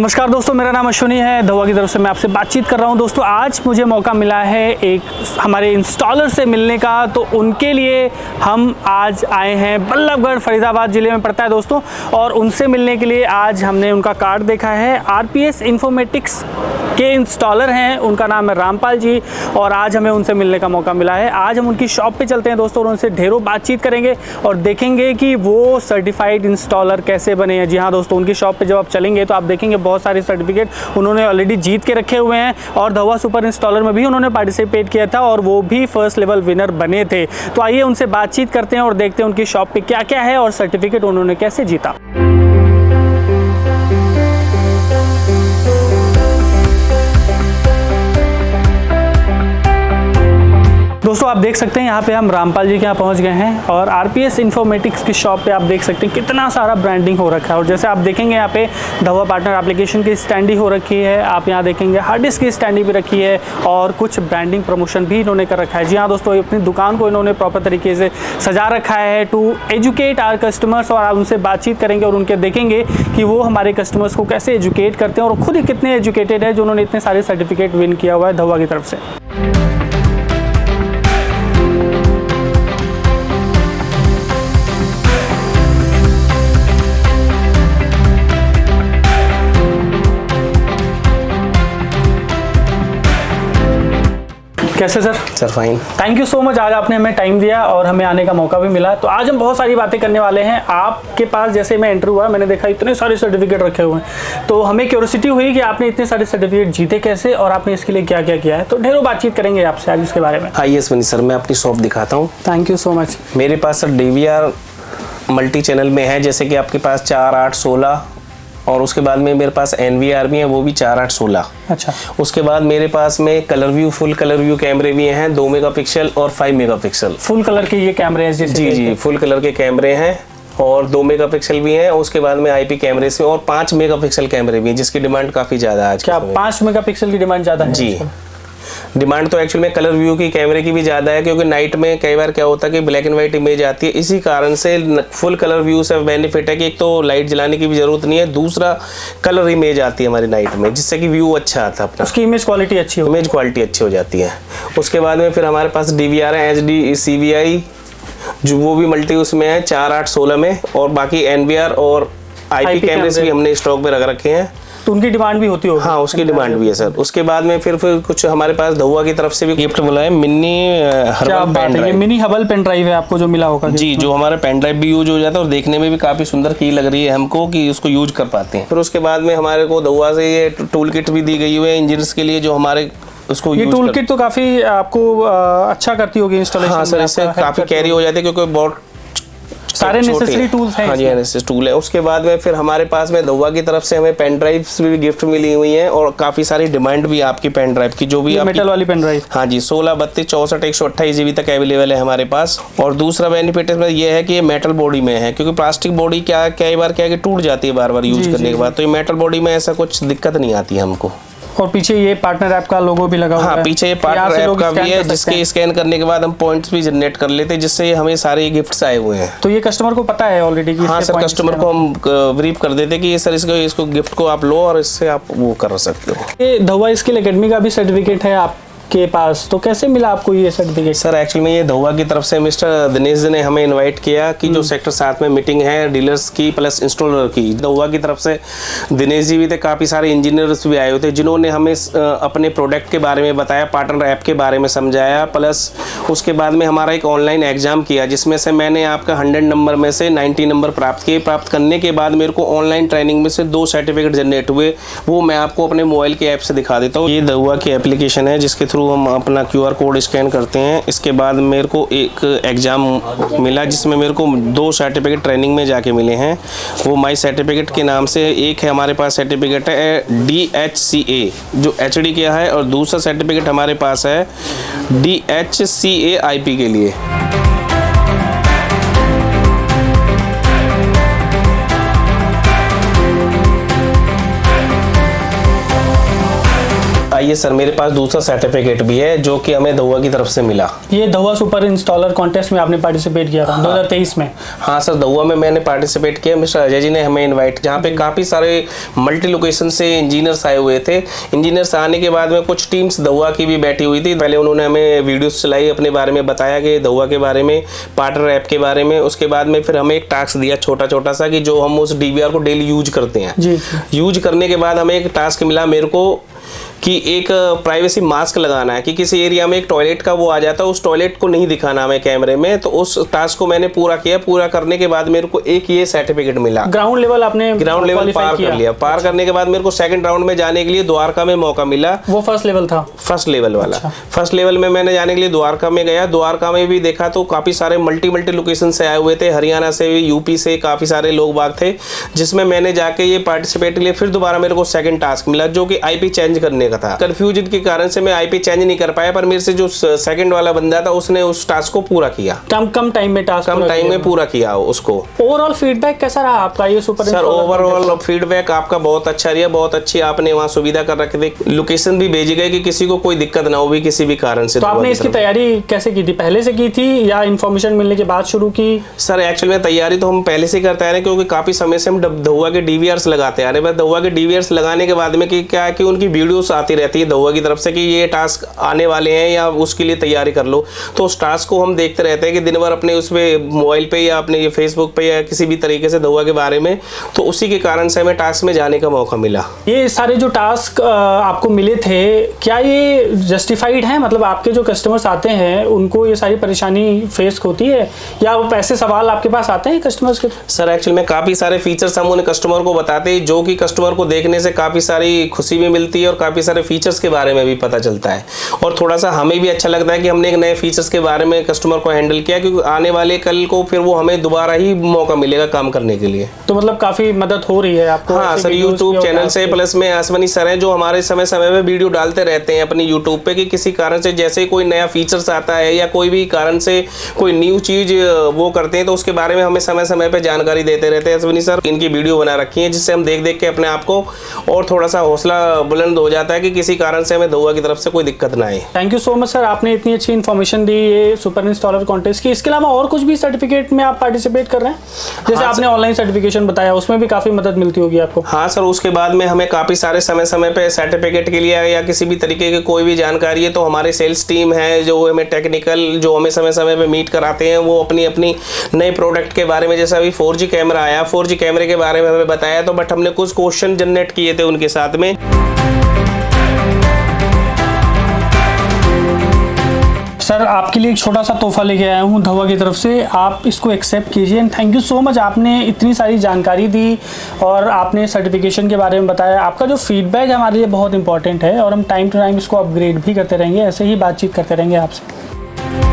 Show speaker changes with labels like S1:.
S1: नमस्कार दोस्तों, मेरा नाम अश्विनी है। दवा की तरफ से मैं आपसे बातचीत कर रहा हूं। दोस्तों आज मुझे मौका मिला है एक हमारे इंस्टॉलर से मिलने का, तो उनके लिए हम आज आए हैं। बल्लभगढ़ फरीदाबाद ज़िले में पड़ता है दोस्तों, और उनसे मिलने के लिए आज हमने उनका कार्ड देखा है। आरपीएस इन्फॉर्मेटिक्स के इंस्टॉलर हैं, उनका नाम है रामपाल जी, और आज हमें उनसे मिलने का मौका मिला है। आज हम उनकी शॉप पे चलते हैं दोस्तों और उनसे ढेरों बातचीत करेंगे और देखेंगे कि वो सर्टिफाइड इंस्टॉलर कैसे बने हैं। जी हाँ दोस्तों, उनकी शॉप पे जब आप चलेंगे तो आप देखेंगे बहुत सारे सर्टिफिकेट उन्होंने ऑलरेडी जीत के रखे हुए हैं, और धवा सुपर इंस्टॉलर में भी उन्होंने पार्टिसिपेट किया था और वो भी फर्स्ट लेवल विनर बने थे। तो आइए उनसे बातचीत करते हैं और देखते हैं उनकी शॉप पे क्या क्या है और सर्टिफिकेट उन्होंने कैसे जीता। दोस्तों आप देख सकते हैं यहाँ पे हम रामपाल जी के यहाँ पहुँच गए हैं, और आरपीएस इन्फॉर्मेटिक्स की शॉप पे आप देख सकते हैं कितना सारा ब्रांडिंग हो रखा है। और जैसे आप देखेंगे यहाँ पे धवा पार्टनर एप्लीकेशन की स्टैंडी हो रखी है, आप यहाँ देखेंगे हार्ड डिस्क की स्टैंडी भी रखी है, और कुछ ब्रांडिंग प्रमोशन भी इन्होंने कर रखा है। जी हाँ दोस्तों, अपनी दुकान को इन्होंने प्रॉपर तरीके से सजा रखा है टू एजुकेट आवर कस्टमर्स। और आप उनसे बातचीत करेंगे और उनके देखेंगे कि वो हमारे कस्टमर्स को कैसे एजुकेट करते हैं और खुद ही कितने एजुकेटेड है जो उन्होंने इतने सारे सर्टिफिकेट विन किया हुआ है धवा की तरफ से। कैसे sir
S2: fine.
S1: Thank you so much, आज आपने हमें टाइम दिया और हमें आने का मौका भी मिला। तो आज हम बहुत सारी बातें करने वाले हैं। आपके पास जैसे मैं एंटर हुआ मैंने देखा इतने सारे सर्टिफिकेट रखे हुए हैं, तो हमें क्यूरियोसिटी हुई कि आपने इतने सारे सर्टिफिकेट जीते कैसे और आपने इसके लिए क्या क्या किया है। तो ढेरों बातचीत करेंगे आपसे आज इसके बारे में।
S2: आइए अश्विनी सर, मैं अपनी शॉप दिखाता हूँ।
S1: Thank you so much.
S2: मेरे पास सर डीवीआर मल्टी चैनल में है, जैसे कि आपके पास 4, 8, 16, और उसके बाद में मेरे पास एनवीआर भी है, वो भी 4, 8, 16।
S1: अच्छा।
S2: उसके बाद मेरे पास में colour view, full colour view कैमरे भी हैं, 2 मेगापिक्सल और 5 मेगापिक्सल।
S1: फुल कलर के ये कैमरे हैं?
S2: जी, फुल कलर के कैमरे हैं और 2 मेगापिक्सल भी हैं। उसके बाद में आईपी कैमरे से और 5 मेगापिक्सल कैमरे भी हैं, जिसकी डिमांड काफ़ी ज़्यादा है आज।
S1: क्या 5 मेगापिक्सल की डिमांड ज़्यादा है?
S2: जी, डिमांड तो एक्चुअल में कलर व्यू की कैमरे की भी ज़्यादा है, क्योंकि नाइट में कई बार क्या होता है कि ब्लैक एंड वाइट इमेज आती है। इसी कारण से फुल कलर व्यू से बेनिफिट है कि एक तो लाइट जलाने की भी ज़रूरत नहीं है, दूसरा कलर इमेज आती है हमारी नाइट में, जिससे कि व्यू अच्छा आता है अपना,
S1: उसकी इमेज क्वालिटी अच्छी
S2: हो जाती है। उसके बाद में फिर हमारे पास DVR है, HD CVI, जो वो भी मल्टी उसमें है 4, 8, 16 में, और बाकी NVR और IP कैमरेस भी हमने स्टॉक में रख रखे हैं।
S1: तो उनकी डिमांड भी होती होगी?
S2: हाँ, उसकी डिमांड भी है सर। उसके बाद में फिर कुछ हमारे पास धवा की तरफ से भी गिफ्ट मिला है, mini herbal pen drive.
S1: Mini herbal pen drive है आपको जो मिला होगा?
S2: जी, जो हमारा पेन ड्राइव भी यूज हो जाता है और देखने में भी काफी सुंदर की लग रही है हमको कि उसको यूज कर पाते हैं। फिर उसके बाद में हमारे को धवा से ये टूल किट भी दी गई हुई है इंजीनियर्स के लिए, जो हमारे उसको
S1: ये टूल किट तो काफी आपको अच्छा करती होगी इंस्टॉलेशन?
S2: हाँ सर, इससे काफी कैरी हो जाती है, क्योंकि बहुत
S1: सारे नेसेसरी टूल्स हैं।
S2: हाँ जी, नेसेसरी टूल है। उसके बाद में फिर हमारे पास में धवा की तरफ से हमें पेन ड्राइव्स भी गिफ्ट मिली हुई हैं, और काफी सारी डिमांड भी आपकी पेन ड्राइव की, जो भी
S1: मेटल वाली पेन ड्राइव।
S2: हाँ जी, 16, 32, 64, 128 GB तक अवेलेबल है हमारे पास। और दूसरा बेनिफिट इसमें यह है कि ये मेटल बॉडी में है, क्योंकि प्लास्टिक बॉडी कई बार क्या है कि टूट जाती है बार बार यूज करने के बाद, तो ये मेटल बॉडी में ऐसा कुछ दिक्कत नहीं आती है हमको।
S1: और पीछे ये पार्टनर ऐप का लोगो भी लगा हुआ है।
S2: हाँ, पीछे ये पार्टनर ऐप का भी है, जिसके स्कैन करने के बाद हम पॉइंट्स भी जनरेट कर लेते हैं, जिससे हमें सारे गिफ्ट्स आए हुए हैं।
S1: तो ये कस्टमर को पता है ऑलरेडी कि?
S2: हाँ सर, कस्टमर को हम ब्रीफ कर देते हैं कि ये सर इसको गिफ्ट को आप लो और इससे आप वो कर सकते हो।
S1: ये धवा स्किल एकेडमी का भी सर्टिफिकेट है आपके पास, तो कैसे मिला आपको ये सर्टिफिकेट?
S2: सर एक्चुअली में ये धवा की तरफ से मिस्टर दिनेश जी ने हमें इनवाइट किया कि जो सेक्टर 7 में मीटिंग है डीलर्स की प्लस इंस्टॉलर की, धवा की तरफ से दिनेश जी भी थे, काफ़ी सारे इंजीनियर्स भी आए हुए थे, जिन्होंने हमें अपने प्रोडक्ट के बारे में बताया, पार्टनर ऐप के बारे में समझाया, प्लस उसके बाद में हमारा एक ऑनलाइन एग्जाम किया, जिसमें से मैंने आपका 100 नंबर में से 90 नंबर प्राप्त किए। प्राप्त करने के बाद मेरे को ऑनलाइन ट्रेनिंग में से 2 सर्टिफिकेट जनरेट हुए, वो मैं आपको अपने मोबाइल के ऐप से दिखा देता हूँ। ये धवा की एप्लीकेशन है, जिसके थ्रू हम अपना QR कोड स्कैन करते हैं। इसके बाद मेरे को एक एग्ज़ाम मिला, जिसमें मेरे को 2 सर्टिफिकेट ट्रेनिंग में जाके मिले हैं। वो माई सर्टिफिकेट के नाम से एक है हमारे पास सर्टिफिकेट है DHCA जो HD किया है, और दूसरा सर्टिफिकेट हमारे पास है DHCA IP के लिए। आइए सर, मेरे पास दूसरा सर्टिफिकेट भी है जो कि हमें धुआ की तरफ से मिला।
S1: ये धुआ सुपर इंस्टॉलर कॉन्टेस्ट में आपने पार्टिसिपेट किया था 2023 में?
S2: हाँ सर, धुआ में मैंने पार्टिसिपेट किया। मिस्टर अजय जी ने हमें इनवाइट, जहाँ पे काफ़ी सारे मल्टी लोकेशन से इंजीनियर्स आए हुए थे। इंजीनियर्स आने के बाद में कुछ टीम्स धुआ की भी बैठी हुई थी। पहले उन्होंने हमें वीडियोस चलाई, अपने बारे में बताया कि धुआ के बारे में, पार्टनर ऐप के बारे में। उसके बाद में फिर हमें एक टास्क दिया छोटा छोटा सा कि जो हम उस DVR को डेली यूज करते हैं।
S1: जी।
S2: यूज करने के बाद हमें एक टास्क मिला मेरे को कि एक प्राइवेसी मास्क लगाना है कि किसी एरिया में एक टॉयलेट का वो आ जाता है, उस टॉयलेट को नहीं दिखाना हमें कैमरे में। तो उस टास्क को मैंने पूरा किया। पूरा करने के बाद मेरे को एक ये सर्टिफिकेट मिला।
S1: ग्राउंड लेवल आपने
S2: ग्राउंड लेवल पार कर लिया। पार करने के बाद मेरे को सेकंड राउंड में जाने के लिए द्वारका में मौका मिला।
S1: वो फर्स्ट लेवल था? फर्स्ट
S2: लेवल वाला। फर्स्ट लेवल में मैंने जाने के लिए द्वारका में गया। द्वारका में भी देखा तो काफी सारे मल्टी लोकेशन से आए हुए थे, हरियाणा से भी, यूपी से काफी सारे लोग बाग थे, जिसमें मैंने जाके ये पार्टिसिपेट किया। फिर दोबारा मेरे को सेकंड टास्क मिला जो कि IP चेंज करने का था। कंफ्यूजन के कारण से मैं IP चेंज नहीं कर पाया, पर मेरे से जो सेकंड वाला बंदा था उसने उस टास्क को पूरा किया।
S1: कम टाइम में टास्क
S2: कम टाइम में पूरा किया उसको।
S1: ओवरऑल फीडबैक कैसा रहा आपका ये सुपर?
S2: सर ओवरऑल फीडबैक आपका बहुत अच्छा रहा, बहुत अच्छी आपने वहाँ सुविधा कर रखी थी। लोकेशन भी भेजी गई कि किसी को कोई दिक्कत ना हो भी किसी भी कारण से।
S1: तो आपने इसकी तैयारी कैसे की थी? पहले से की थी या इन्फॉर्मेशन मिलने के बाद शुरू की?
S2: सर एक्चुअली में तैयारी तो हम पहले से करते आ रहे हैं, क्योंकि काफी समय से हम धुआ के DVRs लगाते आ रहे हैं। धुआ के DVRs लगाने के बाद में क्या है कि उनकी वीडियोस आती रहती है धुआ की तरफ से कि ये टास्क आने वाले हैं या उसके लिए तैयारी कर लो। तो उस टास्क को हम देखते रहते हैं कि दिन भर अपने उसमें मोबाइल पे या अपने ये फेसबुक पे या किसी भी तरीके से धुआ के बारे में। तो उसी के कारण से हमें टास्क में जाने का मौका मिला।
S1: ये सारे जो टास्क आपको मिले थे, क्या ये जस्टिफाइड हैं? मतलब आपके जो कस्टमर्स आते हैं उनको ये सारी परेशानी फेस होती है या वो ऐसे सवाल आपके पास आते हैं कस्टमर्स के?
S2: सर एक्चुअली में काफ़ी सारे फीचर्स हम उन्हें कस्टमर को बताते हैं, जो कि कस्टमर को देखने से काफ़ी सारी खुशी भी मिलती है और काफ़ी सारे फीचर्स के बारे में भी पता चलता है। और थोड़ा सा हमें भी अच्छा लगता है कि हमने एक नए फीचर्स के बारे में कस्टमर को हैंडल किया, क्योंकि आने वाले कल को फिर वो हमें दोबारा ही मौका मिलेगा काम करने के लिए।
S1: तो मतलब काफ़ी मदद हो रही है आपको?
S2: हाँ सर, यूट्यूब चैनल से, प्लस में आसमानी सर हैं जो हमारे समय समय में वीडियो डालते रहते हैं अपनी यूट्यूब पे कि किसी कारण से जैसे कोई नया फीचर्स आता है या कोई भी कारण से कोई न्यू चीज़ वो करते हैं तो उसके बारे में हमें समय समय पे जानकारी देते रहते हैं। आसमानी सर इनकी वीडियो बना रखी है, जिससे हम देख देख के अपने आप को और थोड़ा सा हौसला बुलंद हो जाता है कि किसी कारण से हमें धुआ की तरफ से कोई दिक्कत ना आए।
S1: Thank you so much sir, आपने इतनी अच्छी इन्फॉर्मेशन दी ये सुपर इंस्टॉलर कॉन्टेस्ट की। इसके अलावा और कुछ भी सर्टिफिकेट में आप पार्टिसिपेट कर रहे हैं? जैसे
S2: हाँ,
S1: आपने ऑनलाइन सर्टिफिकेशन बताया, उसमें भी काफ़ी मदद मिलती होगी आपको?
S2: हाँ सर, उसके बाद में हमें काफ़ी सारे समय समय पे सर्टिफिकेट के लिए या किसी भी तरीके की कोई भी जानकारी है तो हमारे सेल्स टीम है जो हमें टेक्निकल जो हमें समय समय पे मीट कराते हैं, वो अपनी अपनी नए प्रोडक्ट के बारे में, जैसे अभी 4G कैमरा आया, 4G कैमरे के बारे में हमें बताया, तो बट हमने कुछ क्वेश्चन जनरेट किए थे उनके साथ में।
S1: सर आपके लिए एक छोटा सा तोहफा लेके आया हूँ धुआ की तरफ से, आप इसको एक्सेप्ट कीजिए। And thank you so much, आपने इतनी सारी जानकारी दी और आपने सर्टिफिकेशन के बारे में बताया। आपका जो फीडबैक है हमारे लिए बहुत इंपॉर्टेंट है और हम टाइम टू टाइम इसको अपग्रेड भी करते रहेंगे, ऐसे ही बातचीत करते रहेंगे आपसे।